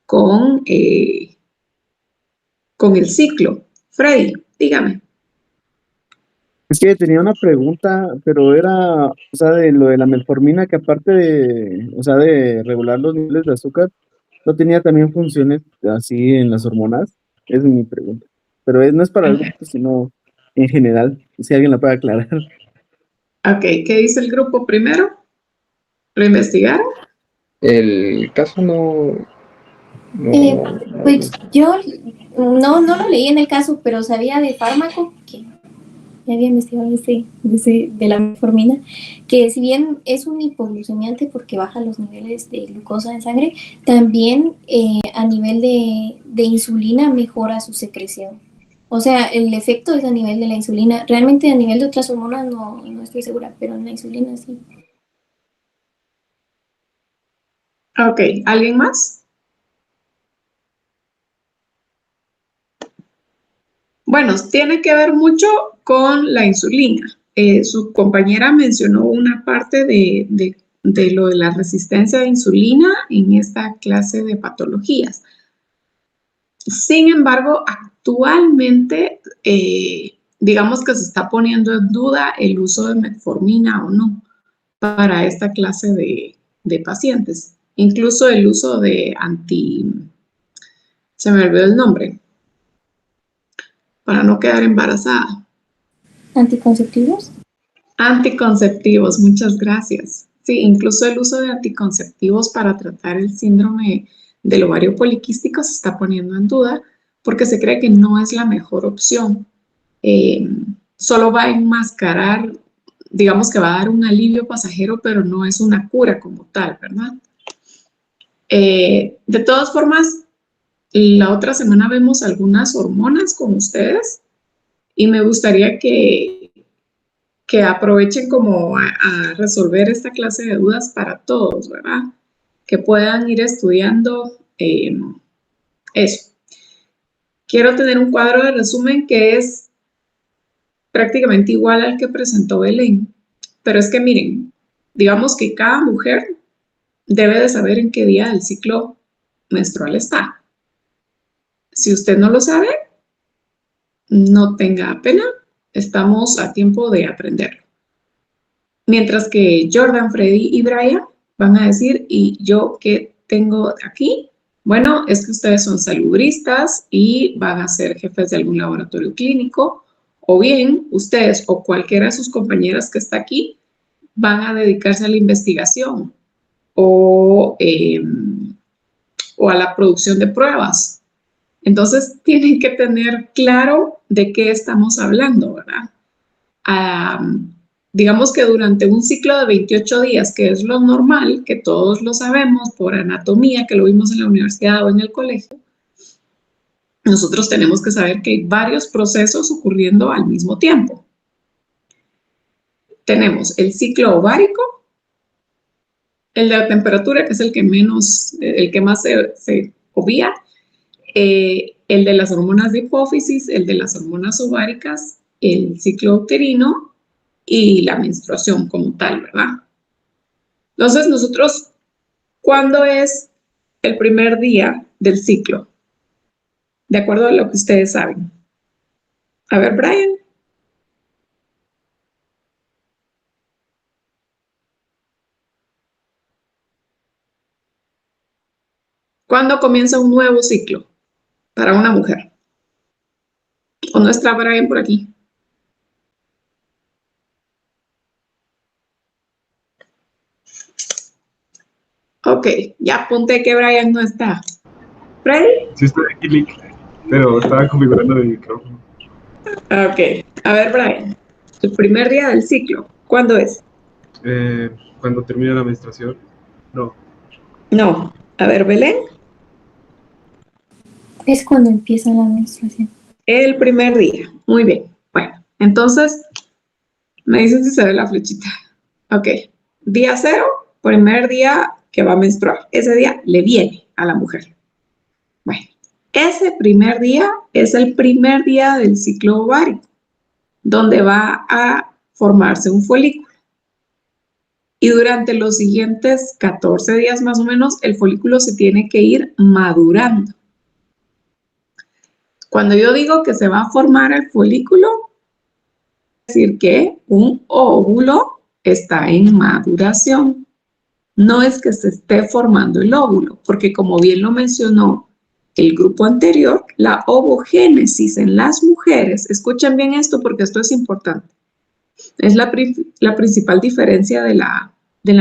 con, con el ciclo. Freddy, dígame. Es que tenía una pregunta, pero era, o sea, de lo de la metformina, que aparte de, o sea, de regular los niveles de azúcar, ¿no tenía también funciones así en las hormonas? Esa es mi pregunta. Pero no es para el grupo, sino en general, si alguien la puede aclarar. Ok, ¿qué dice el grupo primero? ¿Lo investigaron? El caso Pues yo no lo leí en el caso, pero sabía de fármaco que ya había investigado de la metformina, que si bien es un hipoglucemiante porque baja los niveles de glucosa en sangre, también a nivel de insulina mejora su secreción. O sea, el efecto es a nivel de la insulina. Realmente a nivel de otras hormonas no estoy segura, pero en la insulina sí. Ok, ¿alguien más? Bueno, tiene que ver mucho con la insulina. Su compañera mencionó una parte de lo de la resistencia a insulina en esta clase de patologías. Sin embargo, actualmente, digamos que se está poniendo en duda el uso de metformina o no para esta clase de pacientes. Incluso el uso de se me olvidó el nombre, para no quedar embarazada. ¿Anticonceptivos? Anticonceptivos, muchas gracias. Sí, incluso el uso de anticonceptivos para tratar el síndrome del ovario poliquístico se está poniendo en duda porque se cree que no es la mejor opción. Solo va a enmascarar, digamos que va a dar un alivio pasajero, pero no es una cura como tal, ¿verdad? De todas formas, la otra semana vemos algunas hormonas con ustedes y me gustaría que aprovechen como a resolver esta clase de dudas para todos, ¿verdad? Que puedan ir estudiando eso. Quiero tener un cuadro de resumen que es prácticamente igual al que presentó Belén, pero es que miren, digamos que cada mujer debe de saber en qué día del ciclo menstrual está. Si usted no lo sabe, no tenga pena, estamos a tiempo de aprenderlo. Mientras que Jordan, Freddy y Brian van a decir, ¿y yo qué tengo aquí? Bueno, es que ustedes son salubristas y van a ser jefes de algún laboratorio clínico, o bien ustedes o cualquiera de sus compañeras que está aquí van a dedicarse a la investigación o a la producción de pruebas. Entonces, tienen que tener claro de qué estamos hablando, ¿verdad? Digamos que durante un ciclo de 28 días, que es lo normal, que todos lo sabemos por anatomía, que lo vimos en la universidad o en el colegio, nosotros tenemos que saber que hay varios procesos ocurriendo al mismo tiempo. Tenemos el ciclo ovárico, el de la temperatura, que es el que más se obvia, el de las hormonas de hipófisis, el de las hormonas ováricas, el ciclo uterino y la menstruación como tal, ¿verdad? Entonces, nosotros, ¿cuándo es el primer día del ciclo? De acuerdo a lo que ustedes saben. A ver, Brian. ¿Cuándo comienza un nuevo ciclo para una mujer? ¿O no está Brian por aquí? Ok, ya apunté que Brian no está. ¿Freddy? Sí, estoy aquí, Lick, pero estaba configurando el micrófono. Ok, a ver, Brian. El primer día del ciclo, ¿cuándo es? Cuando termina la menstruación. No. No. A ver, Belén. Es cuando empieza la menstruación. El primer día. Muy bien. Bueno, entonces, me dicen si se ve la flechita. Ok. Día 0, primer día que va a menstruar. Ese día le viene a la mujer. Bueno, ese primer día es el primer día del ciclo ovárico, donde va a formarse un folículo. Y durante los siguientes 14 días más o menos, el folículo se tiene que ir madurando. Cuando yo digo que se va a formar el folículo, es decir que un óvulo está en maduración. No es que se esté formando el óvulo, porque como bien lo mencionó el grupo anterior, la ovogénesis en las mujeres, escuchen bien esto porque esto es importante, es la principal diferencia de la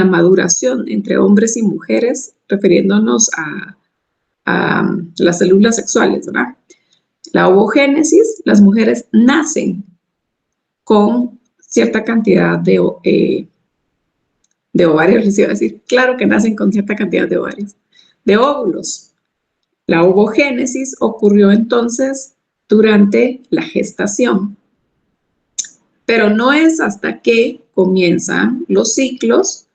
maduración entre hombres y mujeres, refiriéndonos a las células sexuales, ¿verdad? La ovogénesis, las mujeres nacen con cierta cantidad de ovarios, les iba a decir, claro que nacen con cierta cantidad de ovarios, de óvulos. La ovogénesis ocurrió entonces durante la gestación, pero no es hasta que comienzan los ciclos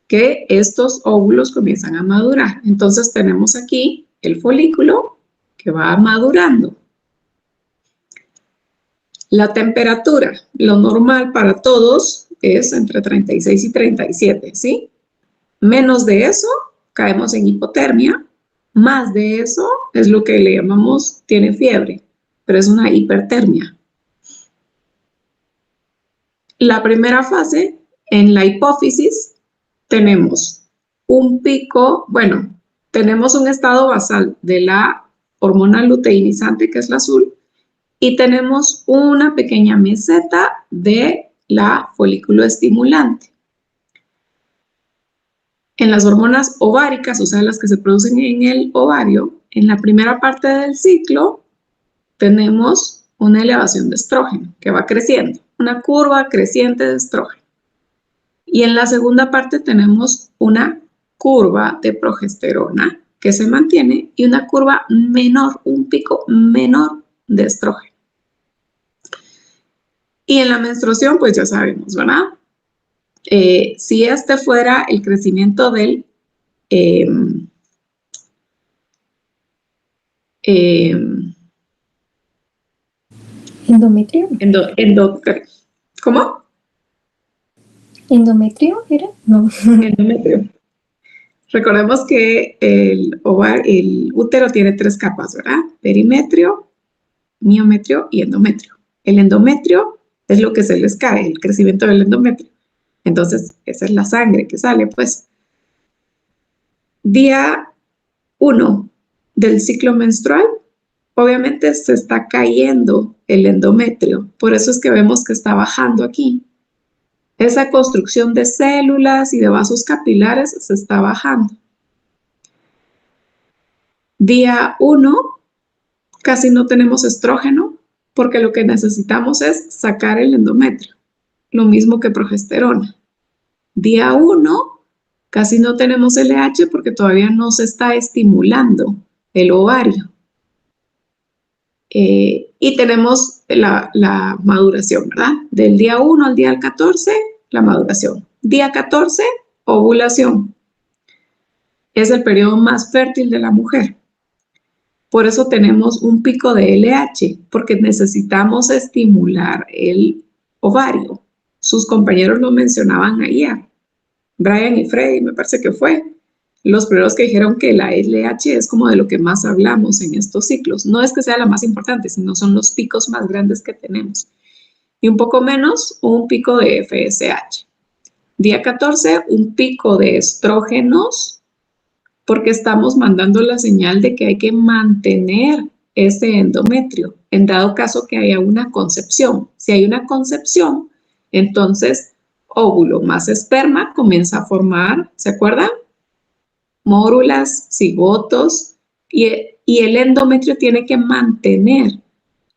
que estos óvulos comienzan a madurar. Entonces tenemos aquí el folículo que va madurando. La temperatura, lo normal para todos es entre 36 y 37, ¿sí? Menos de eso, caemos en hipotermia. Más de eso es lo que le llamamos, tiene fiebre, pero es una hipertermia. La primera fase, en la hipófisis, tenemos un pico, bueno, tenemos un estado basal de la hormona luteinizante, que es la azul, y tenemos una pequeña meseta de la folículo estimulante. En las hormonas ováricas, o sea, las que se producen en el ovario, en la primera parte del ciclo tenemos una elevación de estrógeno que va creciendo, una curva creciente de estrógeno. Y en la segunda parte tenemos una curva de progesterona que se mantiene y una curva menor, un pico menor de estrógeno. Y en la menstruación, pues ya sabemos, ¿verdad? Si este fuera el crecimiento del ¿Endometrio? ¿Cómo? ¿Endometrio era? No. Endometrio. Recordemos que el útero tiene 3 capas, ¿verdad? Perimetrio, miometrio y endometrio. El endometrio es lo que se les cae, el crecimiento del endometrio. Entonces, esa es la sangre que sale, pues. Día 1 del ciclo menstrual, obviamente se está cayendo el endometrio. Por eso es que vemos que está bajando aquí. Esa construcción de células y de vasos capilares se está bajando. Día 1, casi no tenemos estrógeno porque lo que necesitamos es sacar el endometrio, lo mismo que progesterona. Día 1, casi no tenemos LH porque todavía no se está estimulando el ovario. Y tenemos la maduración, ¿verdad? Del día 1 al día 14, la maduración. Día 14, ovulación. Es el periodo más fértil de la mujer. Por eso tenemos un pico de LH, porque necesitamos estimular el ovario. Sus compañeros lo mencionaban ayer. Brian y Freddy, me parece que fue los primeros que dijeron que la LH es como de lo que más hablamos en estos ciclos. No es que sea la más importante, sino son los picos más grandes que tenemos. Y un poco menos, un pico de FSH. Día 14, un pico de estrógenos, porque estamos mandando la señal de que hay que mantener ese endometrio, en dado caso que haya una concepción. Si hay una concepción, entonces óvulo más esperma comienza a formar, ¿se acuerdan? Mórulas, cigotos, y el endometrio tiene que mantener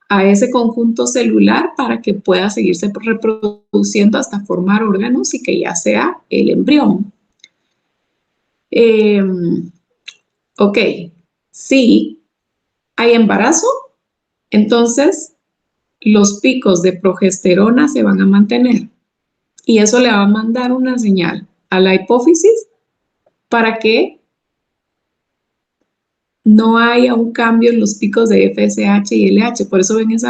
a ese conjunto celular para que pueda seguirse reproduciendo hasta formar órganos y que ya sea el embrión. Ok, si hay embarazo, entonces los picos de progesterona se van a mantener y eso le va a mandar una señal a la hipófisis para que no haya un cambio en los picos de FSH y LH. Por eso ven si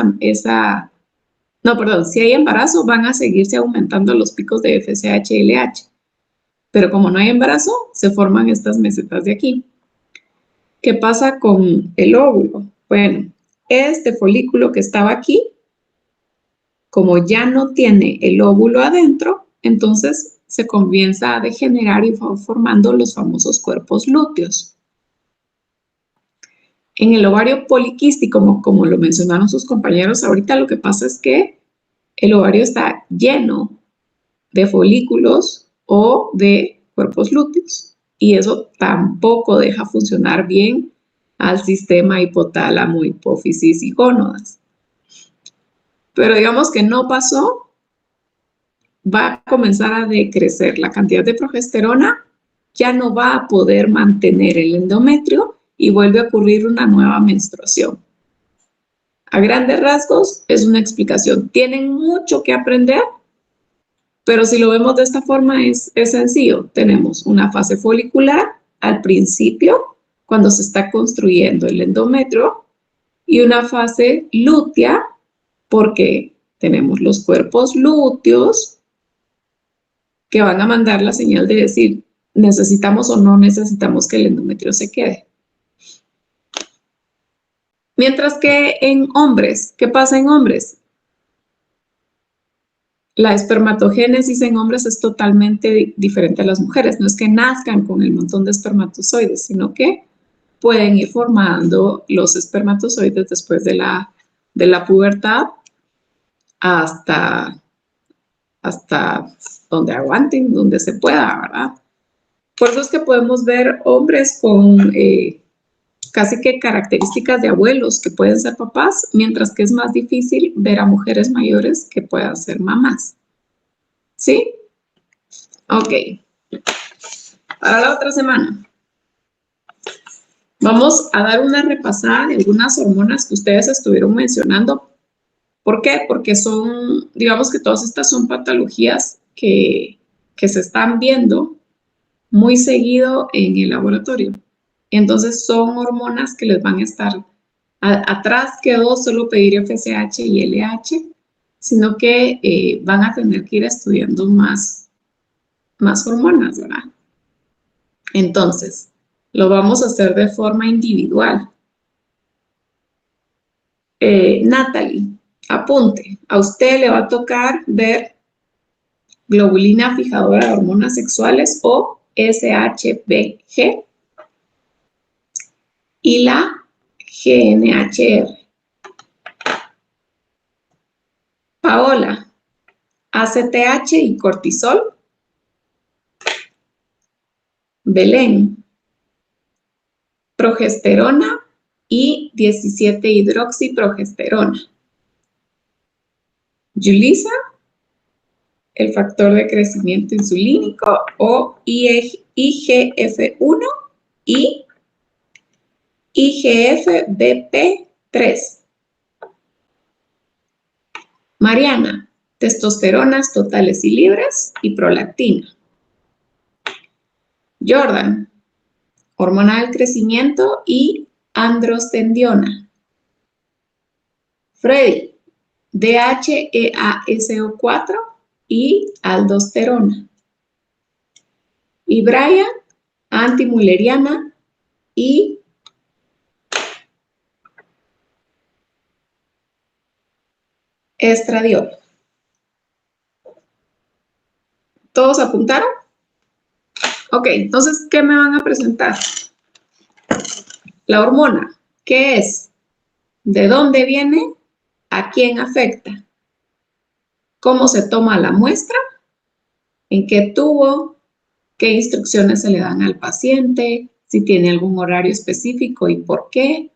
hay embarazo van a seguirse aumentando los picos de FSH y LH. Pero como no hay embarazo, se forman estas mesetas de aquí. ¿Qué pasa con el óvulo? Bueno, este folículo que estaba aquí, como ya no tiene el óvulo adentro, entonces se comienza a degenerar y va formando los famosos cuerpos lúteos. En el ovario poliquístico, como lo mencionaron sus compañeros ahorita, lo que pasa es que el ovario está lleno de folículos o de cuerpos lúteos y eso tampoco deja funcionar bien al sistema hipotálamo, hipófisis y gónadas. Pero digamos que no pasó, va a comenzar a decrecer la cantidad de progesterona, ya no va a poder mantener el endometrio y vuelve a ocurrir una nueva menstruación. A grandes rasgos es una explicación. Tienen mucho que aprender, pero si lo vemos de esta forma es sencillo. Tenemos una fase folicular al principio, cuando se está construyendo el endometrio, y una fase lútea, porque tenemos los cuerpos lúteos que van a mandar la señal de decir, necesitamos o no necesitamos que el endometrio se quede. Mientras que en hombres, ¿qué pasa en hombres? La espermatogénesis en hombres es totalmente diferente a las mujeres. No es que nazcan con el montón de espermatozoides, sino que pueden ir formando los espermatozoides después de la pubertad hasta donde aguanten, donde se pueda, ¿verdad? Por eso es que podemos ver hombres con casi que características de abuelos que pueden ser papás, mientras que es más difícil ver a mujeres mayores que puedan ser mamás. ¿Sí? Ok. Para la otra semana vamos a dar una repasada de algunas hormonas que ustedes estuvieron mencionando. ¿Por qué? Porque son, digamos que todas estas son patologías que se están viendo muy seguido en el laboratorio. Entonces son hormonas que les van a estar, atrás quedó solo pedir FSH y LH, sino que van a tener que ir estudiando más hormonas, ¿verdad? Entonces, lo vamos a hacer de forma individual. Natalie, apunte, a usted le va a tocar ver globulina fijadora de hormonas sexuales o SHBG y la GNHR. Paola, ACTH y cortisol. Belén, progesterona y 17-hidroxiprogesterona. Yulisa, el factor de crecimiento insulínico o IGF-1 y IGF-BP3. Mariana, testosteronas totales y libres y prolactina. Jordan, hormona del crecimiento y androstendiona. Freddy, DHEASO4 y aldosterona. Y Brian, antimuleriana y estradiol. ¿Todos apuntaron? Ok, entonces, ¿qué me van a presentar? La hormona, ¿qué es? ¿De dónde viene? ¿A quién afecta? ¿Cómo se toma la muestra? ¿En qué tubo? ¿Qué instrucciones se le dan al paciente? Si tiene algún horario específico y por qué.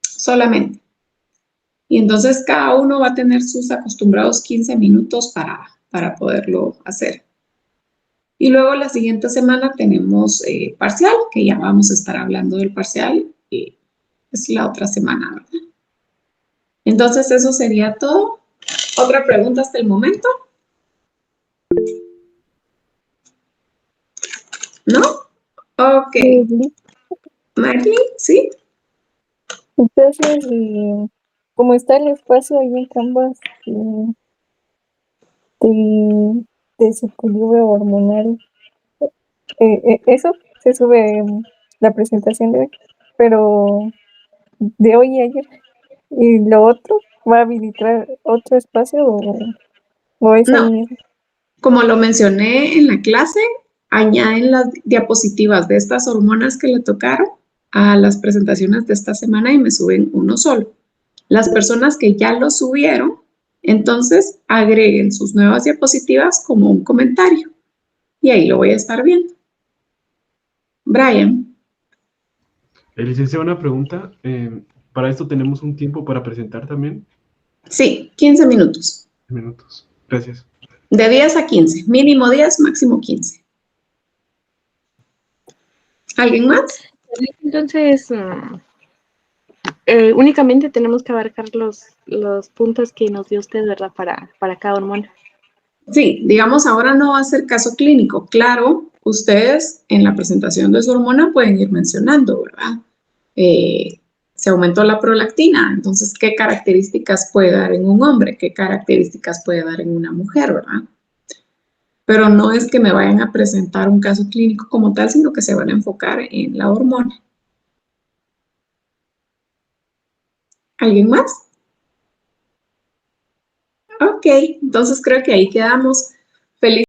Solamente. Y entonces cada uno va a tener sus acostumbrados 15 minutos para poderlo hacer. Y luego la siguiente semana tenemos parcial, que ya vamos a estar hablando del parcial, y es la otra semana, ¿verdad? Entonces eso sería todo. ¿Otra pregunta hasta el momento? ¿No? Ok. Marley, ¿sí? Entonces, ¿cómo está el espacio ahí en Canvas? desequilibrio hormonal. Eso se sube en la presentación de hoy, pero de hoy y ayer. ¿Y lo otro va a habilitar otro espacio o es ahí No, mismo? como lo mencioné en la clase, añaden las diapositivas de estas hormonas que le tocaron a las presentaciones de esta semana y me suben uno solo. Las personas que ya lo subieron, entonces agreguen sus nuevas diapositivas como un comentario y ahí lo voy a estar viendo. Brian. Licenciado, una pregunta. Para esto tenemos un tiempo para presentar también. Sí, 15 minutos. Minutos. Gracias. De 10 a 15, mínimo 10, máximo 15. ¿Alguien más? Entonces, únicamente tenemos que abarcar los puntos que nos dio usted, ¿verdad? Para cada hormona. Sí, digamos, ahora no va a ser caso clínico. Claro, ustedes en la presentación de su hormona pueden ir mencionando, ¿verdad? Se aumentó la prolactina, entonces, ¿qué características puede dar en un hombre? ¿Qué características puede dar en una mujer, verdad? Pero no es que me vayan a presentar un caso clínico como tal, sino que se van a enfocar en la hormona. ¿Alguien más? Ok, entonces creo que ahí quedamos. Feliz